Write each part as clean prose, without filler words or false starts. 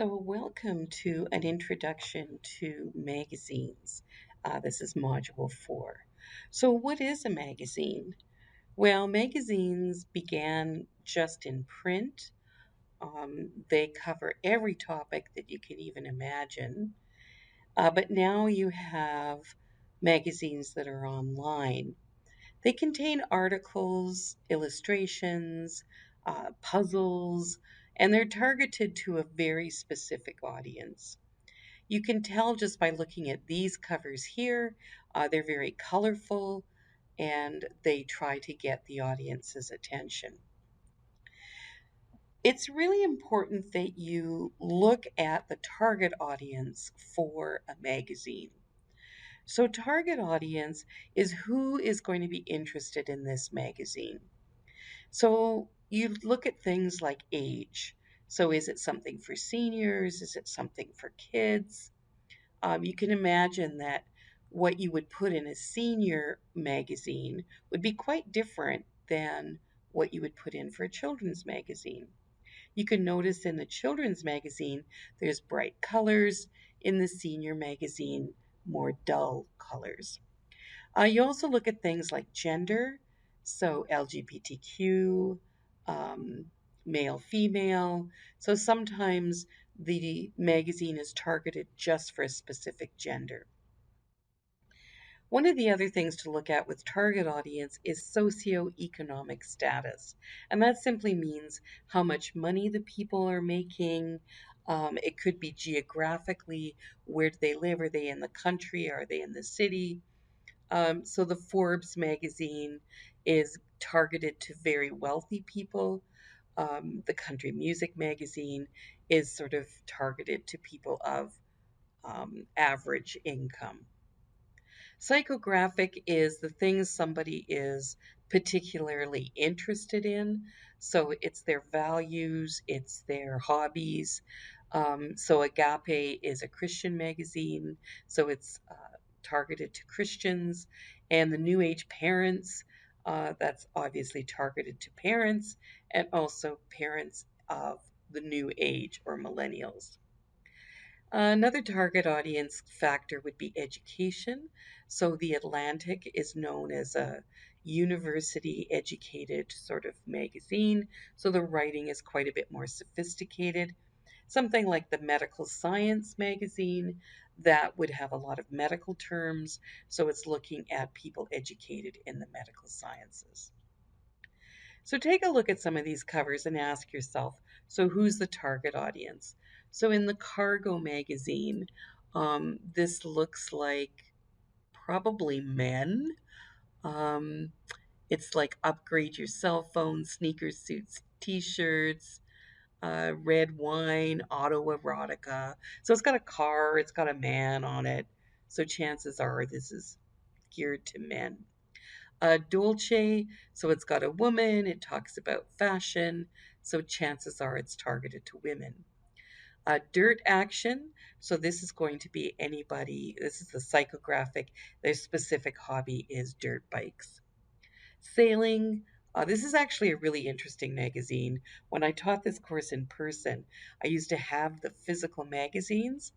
So, welcome to an introduction to magazines. This is Module 4. So, what is a magazine? Well, magazines began just in print. They cover every topic that you can even imagine. But now you have magazines that are online. They contain articles, illustrations, puzzles, and they're targeted to a very specific audience. You can tell just by looking at these covers here. They're very colorful and they try to get the audience's attention. It's really important that you look at the target audience for a magazine. So, target audience is who is going to be interested in this magazine. So, you look at things like age. So, is it something for seniors? Is it something for kids? You can imagine that what you would put in a senior magazine would be quite different than what you would put in for a children's magazine. You can notice in the children's magazine, there's bright colors. In the senior magazine, more dull colors. You also look at things like gender, so LGBTQ, um, male, female. So sometimes the magazine is targeted just for a specific gender. One of the other things to look at with target audience is socioeconomic status. And that simply means how much money the people are making. It could be geographically, where do they live? Are they in the country? Are they in the city? So the Forbes magazine is targeted to very wealthy people. The Country Music magazine is sort of targeted to people of average income. Psychographic is the things somebody is particularly interested in. So it's their values, it's their hobbies. So Agape is a Christian magazine, so it's targeted to Christians. And the New Age Parents, that's obviously targeted to parents and also parents of the New Age or millennials. Another target audience factor would be education. So the Atlantic is known as a university educated sort of magazine. So the writing is quite a bit more sophisticated. Something like the Medical Science magazine that would have a lot of medical terms. So it's looking at people educated in the medical sciences. So take a look at some of these covers and ask yourself, so who's the target audience? So in the Cargo magazine, this looks like probably men. Um, it's like upgrade your cell phone, sneakers, suits, t-shirts, red wine, autoerotica. So it's got a car, it's got a man on it. So chances are this is geared to men. Dolce, so it's got a woman, it talks about fashion, so chances are it's targeted to women. Dirt action, so this is going to be anybody, this is the psychographic, their specific hobby is dirt bikes. Sailing, this is actually a really interesting magazine. When I taught this course in person, I used to have the physical magazines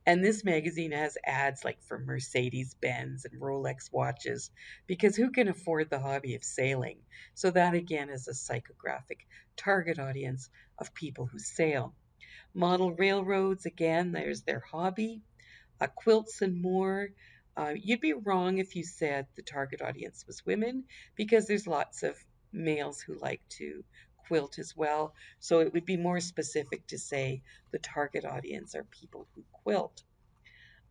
and this magazine has ads like for Mercedes Benz and Rolex watches because who can afford the hobby of sailing? So, that again is a psychographic target audience of people who sail. Model railroads, again, there's their hobby. Quilts and more. You'd be wrong if you said the target audience was women because there's lots of males who like to quilt as well. So it would be more specific to say the target audience are people who quilt.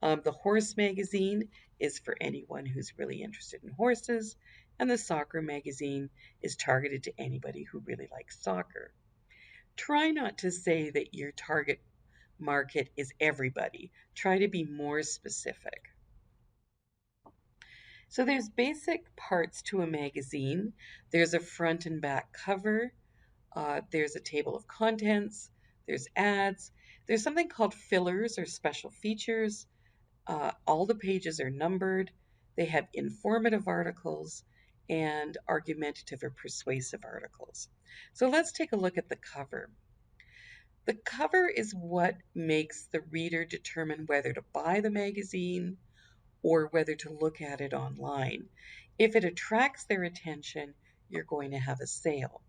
The Horse magazine is for anyone who's really interested in horses, and the Soccer magazine is targeted to anybody who really likes soccer. Try not to say that your target market is everybody. Try to be more specific. So there's basic parts to a magazine. There's a front and back cover. There's a table of contents. There's ads. There's something called fillers or special features. All the pages are numbered. They have informative articles and argumentative or persuasive articles. So let's take a look at the cover. The cover is what makes the reader determine whether to buy the magazine or whether to look at it online. If it attracts their attention, you're going to have a sale.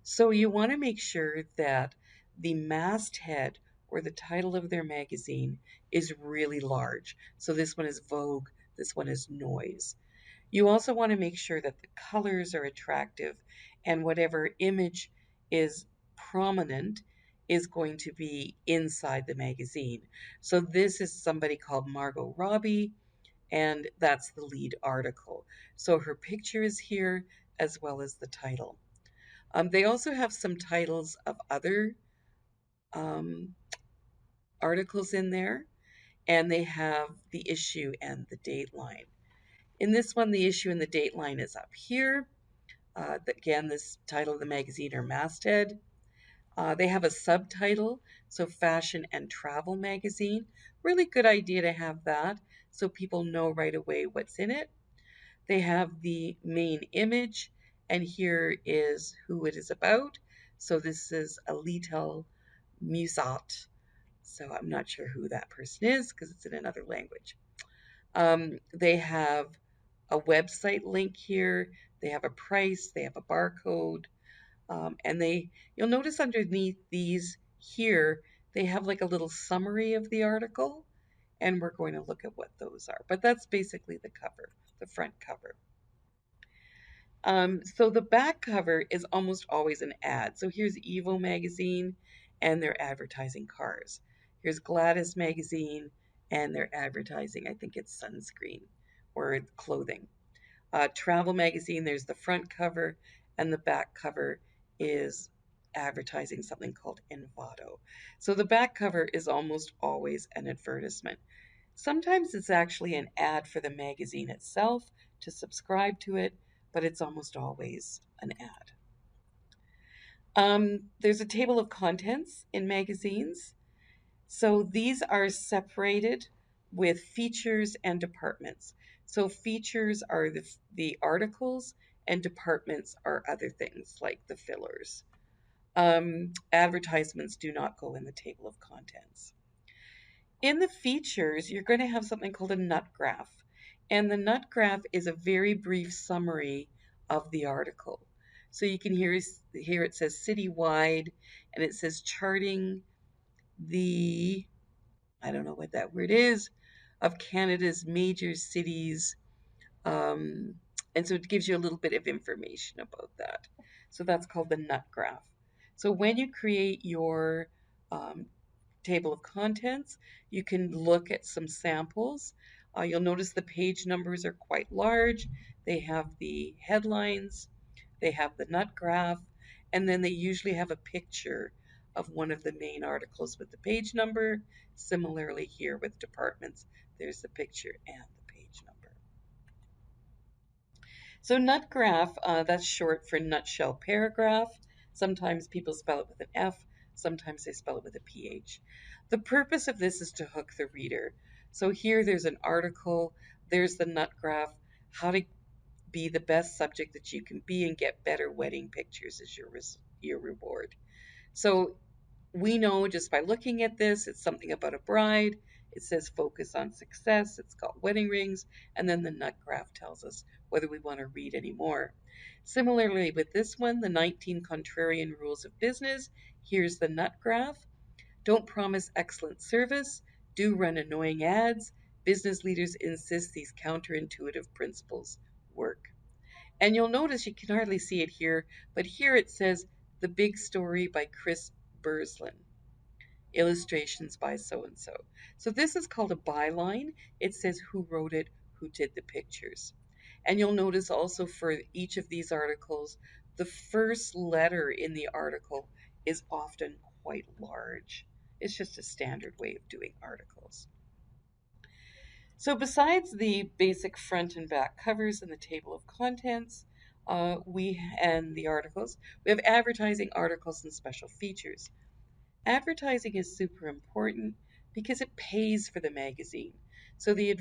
So you want to make sure that the masthead or the title of their magazine is really large. So this one is Vogue, this one is Noise. You also want to make sure that the colors are attractive and whatever image is prominent is going to be inside the magazine. So this is somebody called Margot Robbie, and that's the lead article. So her picture is here as well as the title. They also have some titles of other um, articles in there, and they have the issue and the dateline. In this one, the issue and the dateline is up here. Again, this title of the magazine or masthead. They have a subtitle, so Fashion and Travel Magazine. Really good idea to have that so people know right away what's in it. They have the main image, and here is who it is about. So this is Alital Musat. So I'm not sure who that person is because it's in another language. They have a website link here. They have a price. They have a barcode. And you'll notice underneath these here, they have like a little summary of the article, and we're going to look at what those are. But that's basically the cover, the front cover. So the back cover is almost always an ad. So here's Evo magazine, and they're advertising cars. Here's Gladys magazine, and they're advertising, I think it's sunscreen or clothing. Travel magazine, there's the front cover, and the back cover is advertising something called Envato. So the back cover is almost always an advertisement. Sometimes it's actually an ad for the magazine itself to subscribe to it, but it's almost always an ad. There's a table of contents in magazines. So these are separated with features and departments. So features are the articles, and departments are other things like the fillers. Advertisements do not go in the table of contents. In the features, you're going to have something called a nut graph. And the nut graph is a very brief summary of the article. So you can hear here it says citywide, and it says charting the, I don't know what that word is, of Canada's major cities. Um, and so it gives you a little bit of information about that. So that's called the nut graph. So when you create your um, table of contents, you can look at some samples. You'll notice the page numbers are quite large. They have the headlines, they have the nut graph, and then they usually have a picture of one of the main articles with the page number. Similarly here with departments, there's the picture and the page number. So nut graph, that's short for nutshell paragraph. Sometimes people spell it with an F, sometimes they spell it with a PH. The purpose of this is to hook the reader. So here there's an article, there's the nut graph, how to be the best subject that you can be and get better wedding pictures as your reward. So we know just by looking at this, it's something about a bride. It says focus on success. It's got wedding rings. And then the nut graph tells us whether we want to read any more. Similarly, with this one, the 19 contrarian rules of business, here's the nut graph. Don't promise excellent service. Do run annoying ads. Business leaders insist these counterintuitive principles work. And you'll notice you can hardly see it here, but here it says The Big Story by Chris Burslin. Illustrations by so and so. So this is called a byline. It says who wrote it, who did the pictures. And you'll notice also for each of these articles, the first letter in the article is often quite large. It's just a standard way of doing articles. So besides the basic front and back covers and the table of contents, and the articles, we have advertising articles and special features. Advertising is super important because it pays for the magazine. So the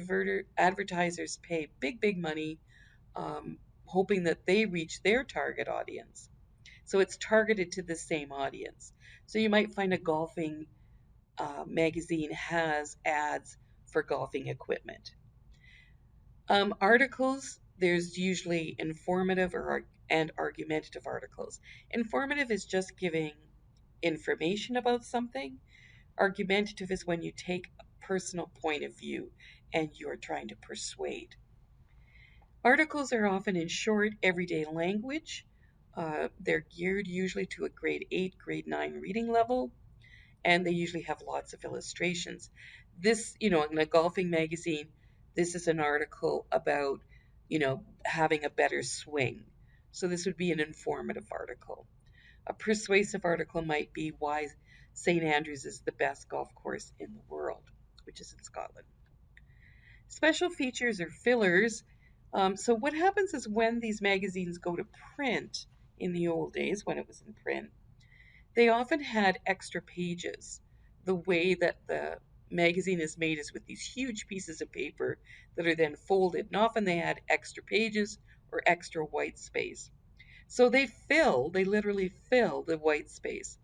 advertisers pay big money, hoping that they reach their target audience. So it's targeted to the same audience. So you might find a golfing magazine has ads for golfing equipment. Articles, there's usually informative and argumentative articles. Informative is just giving information about something. Argumentative is when you take a personal point of view and you're trying to persuade. Articles are often in short, everyday language. They're geared usually to a grade 8, grade 9 reading level, and they usually have lots of illustrations. This, in a golfing magazine, this is an article about, having a better swing. So this would be an informative article. A persuasive article might be why St. Andrews is the best golf course in the world, which is in Scotland. Special features or fillers. So what happens is when these magazines go to print in the old days, when it was in print, they often had extra pages. The way that the magazine is made is with these huge pieces of paper that are then folded, and often they had extra pages or extra white space. So they literally fill the white space.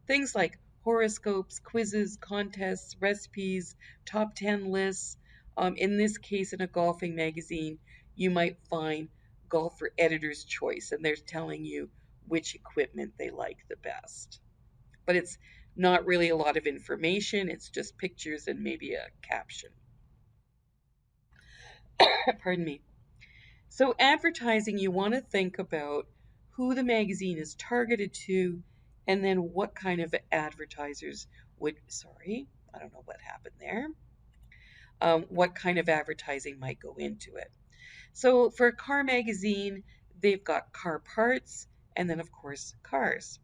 Things like horoscopes, quizzes, contests, recipes, top 10 lists. In this case, in a golfing magazine, you might find golfer editor's choice, and they're telling you which equipment they like the best. But it's not really a lot of information, it's just pictures and maybe a caption. Pardon me. So, advertising, you want to think about who the magazine is targeted to and then what kind of advertisers sorry, I don't know what happened there. What kind of advertising might go into it. So, for a car magazine, they've got car parts and then, of course, cars.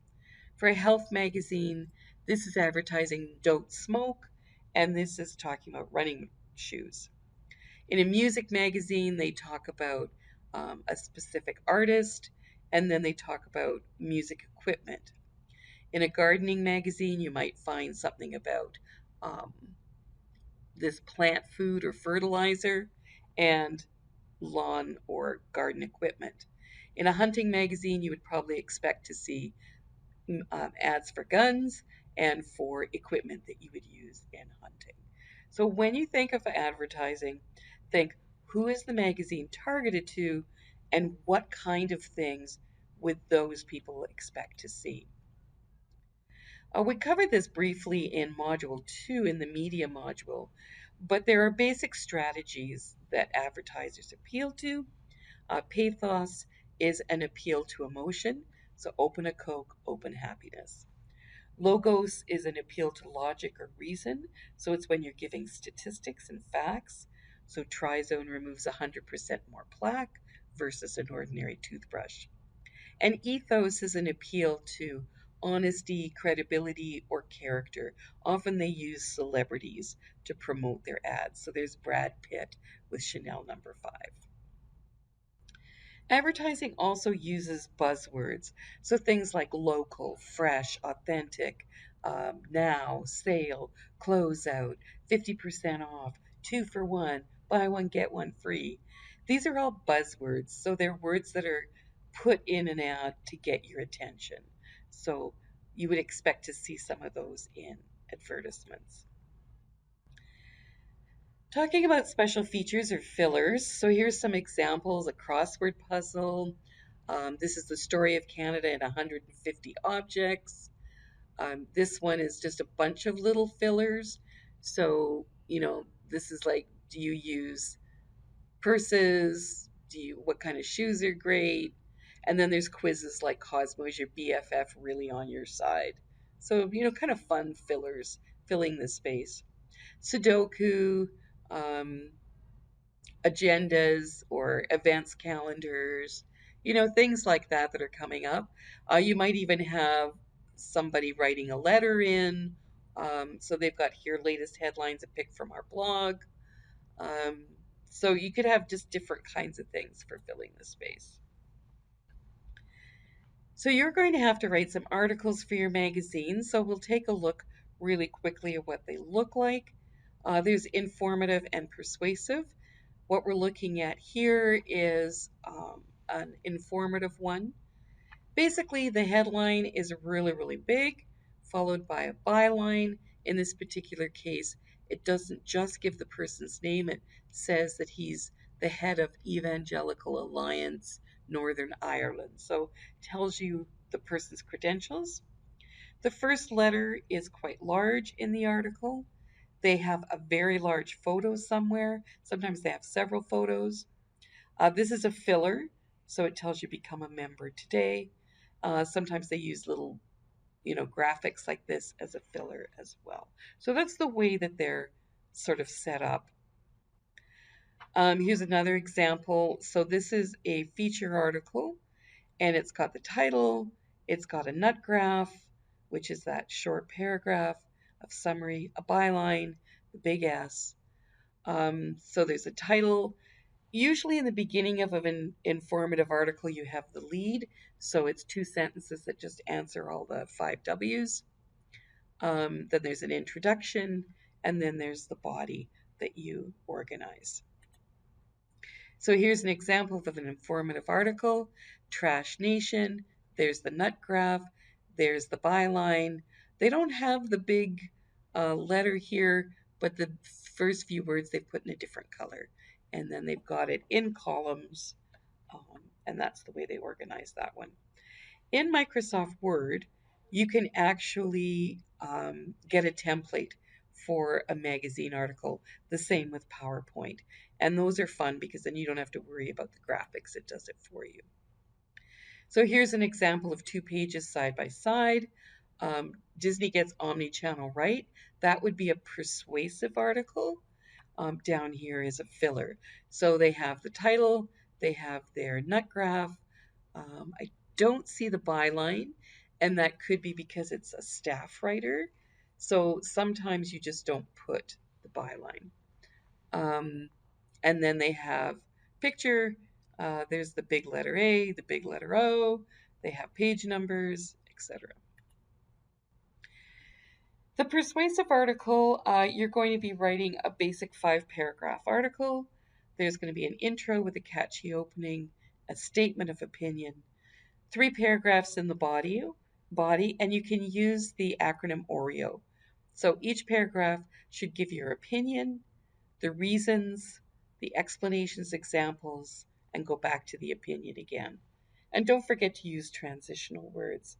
For a health magazine, this is advertising don't smoke, and this is talking about running shoes. In a music magazine, they talk about a specific artist, and then they talk about music equipment. In a gardening magazine, you might find something about um, this plant food or fertilizer and lawn or garden equipment. In a hunting magazine, you would probably expect to see ads for guns and for equipment that you would use in hunting. So when you think of advertising, think who is the magazine targeted to and what kind of things would those people expect to see. We covered this briefly in Module 2 in the media module, but there are basic strategies that advertisers appeal to. Pathos is an appeal to emotion, so open a Coke, open happiness. Logos is an appeal to logic or reason, so it's when you're giving statistics and facts. So Trizone removes 100% more plaque versus an ordinary toothbrush. And ethos is an appeal to honesty, credibility, or character. Often they use celebrities to promote their ads. So there's Brad Pitt with Chanel number 5. Advertising also uses buzzwords, so things like local, fresh, authentic, now, sale, closeout, 50% off, 2 for 1, buy one, get one free. These are all buzzwords, so they're words that are put in an ad to get your attention. So you would expect to see some of those in advertisements. Talking about special features or fillers, so here's some examples: a crossword puzzle. This is the story of Canada in 150 objects. This one is just a bunch of little fillers. So, this is like, do you use purses? What kind of shoes are great? And then there's quizzes like Cosmo, is your BFF really on your side? So, kind of fun fillers, filling the space. Sudoku, um, agendas or events calendars, things like that are coming up. You might even have somebody writing a letter in. So they've got here latest headlines, a pick from our blog. Um, so you could have just different kinds of things for filling the space. So you're going to have to write some articles for your magazine. So we'll take a look really quickly at what they look like. There's informative and persuasive. What we're looking at here is an informative one. Basically, the headline is really, really big, followed by a byline. In this particular case, it doesn't just give the person's name, it says that he's the head of Evangelical Alliance Northern Ireland. So it tells you the person's credentials. The first letter is quite large in the article. They have a very large photo somewhere. Sometimes they have several photos. This is a filler, so it tells you become a member today. Sometimes they use little, graphics like this as a filler as well. So that's the way that they're sort of set up. Here's another example. So this is a feature article, and it's got the title, it's got a nut graph, which is that short paragraph of summary, a byline, the big S. So there's a title. Usually in the beginning of an informative article, you have the lead. So it's 2 sentences that just answer all the 5 W's. Then there's an introduction, and then there's the body that you organize. So here's an example of an informative article, Trash Nation. There's the nut graph. There's the byline. They don't have the big letter here, but the first few words they put in a different color. And then they've got it in columns, and that's the way they organize that one. In Microsoft Word, you can actually get a template for a magazine article, the same with PowerPoint. And those are fun because then you don't have to worry about the graphics, it does it for you. So here's an example of 2 pages side by side. Disney gets omni-channel right. That would be a persuasive article. Down here is a filler. So they have the title, they have their nut graph. I don't see the byline, and that could be because it's a staff writer. So sometimes you just don't put the byline. And then they have picture. There's the big letter A, the big letter O. They have page numbers, etc. The persuasive article, you're going to be writing a basic 5-paragraph article. There's going to be an intro with a catchy opening, a statement of opinion, 3 paragraphs in the body, and you can use the acronym OREO. So each paragraph should give your opinion, the reasons, the explanations, examples, and go back to the opinion again. And don't forget to use transitional words.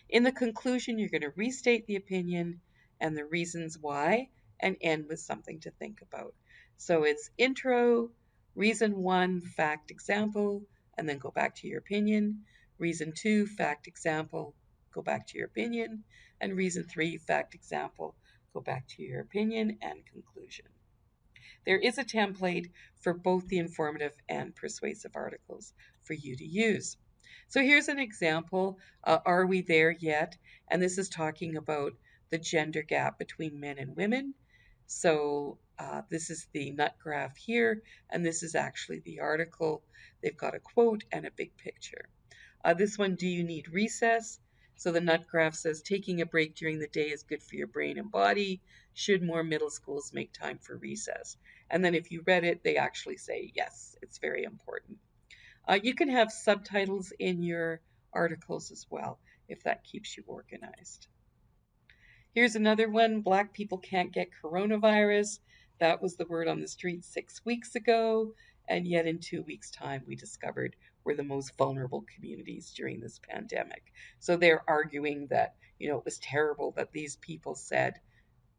In the conclusion, you're going to restate the opinion and the reasons why, and end with something to think about. So it's intro, reason 1, fact, example, and then go back to your opinion. Reason 2, fact, example, go back to your opinion. And reason 3, fact, example, go back to your opinion and conclusion. There is a template for both the informative and persuasive articles for you to use. So here's an example, Are We There Yet? And this is talking about the gender gap between men and women. So this is the nut graph here, and this is actually the article. They've got a quote and a big picture. This one, do you need recess? So the nut graph says, taking a break during the day is good for your brain and body. Should more middle schools make time for recess? And then if you read it, they actually say, yes, it's very important. You can have subtitles in your articles as well, if that keeps you organized. Here's another one, Black people can't get coronavirus. That was the word on the street 6 weeks ago, and yet in 2 weeks' time we discovered we're the most vulnerable communities during this pandemic. So they're arguing that, it was terrible that these people said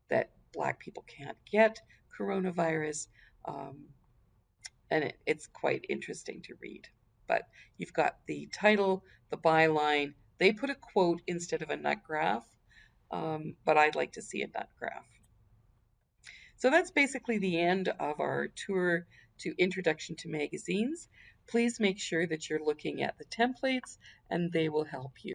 that Black people can't get coronavirus, and it's quite interesting to read. But you've got the title, the byline. They put a quote instead of a nut graph, but I'd like to see a nut graph. So that's basically the end of our tour to Introduction to Magazines. Please make sure that you're looking at the templates, and they will help you.